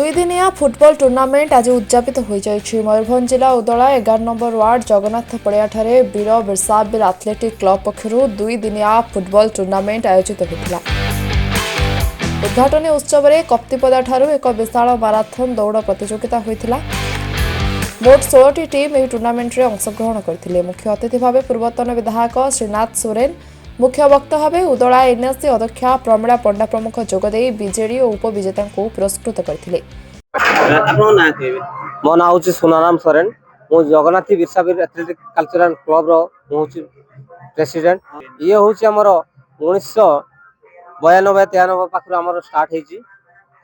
दुई दिनिया football tournament आज उद्यापित हो जाइछि। मयूरभंज जिला उदला 11 नंबर वार्ड जगन्नाथ पड़ियाठारे वीर बिरसाबिल एथलेटिक क्लब पक्षरु दुई दिनिया फुटबॉल टूर्नामेंट आयोजित होता। उद्घाटनी उत्सव में कप्तिपदाठारु एक विशाल माराथन दौड़ प्रतियोगिता होता। मोट 16 टीम यह टूर्नामेंट में अंशग्रहण करते। मुख्य अतिथि भाव पूर्वतन विधायक श्रीनाथ सोरेन, मुख्य वक्ता भाव उदला एनएससी अध्यक्षा प्रमीला पंडा प्रमुख जोगदे बीजेडी और उपविजेता को पुरस्कृत करते। मो ना हूँ सुनाराम सोरेन। मु जगन्नाथ बिरसाबिल एथलेटिक कल्चरल क्लब हूँ प्रेसिडेंट। ये हूँ आमर 1992-93 पाखर आमर स्टार्ट होती।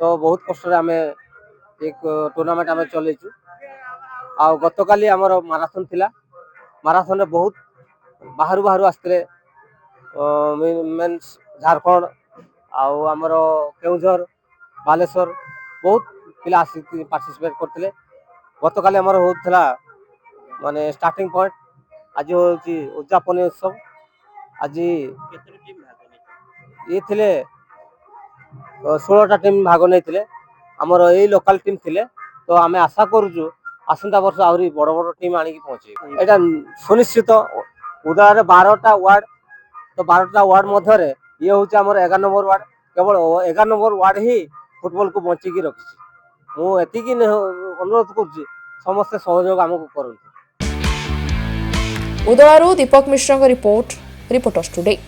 तो बहुत कष्ट आम एक टूर्नामेंट आम चलैचु। आ गतकाली आमर माराथन थिला। माराथन बहुत बाहर बाहर आसते मेन्स झारखंड आमर केउझर बालेश्वर बहुत पिला पार्टिसिपेट करते। गतकाली आमर होता माने स्टार्टिंग पॉइंट। आज हूँ उद्यापन उत्सव। आज ये थिले 16टा टीम भाग नहीं आमर यही लोकल टीम थिले। तो आम आशा करूँ आसंता वर्ष आहरी बड़ बड़ टीम आनिक पहुँचे। यहाँ सुनिश्चित उदय 12टा वार्ड। तो 12टा वार्ड मध्य ये हूँ आम 11 नंबर वार्ड। केवल 11 नंबर वार्ड ही फुटबॉल को बंचिकी रखी। मुझे अनुरोध कर समस्ते सहयोग आमको करते। उदलारू दीपक मिश्र रिपोर्टर्स टुडे।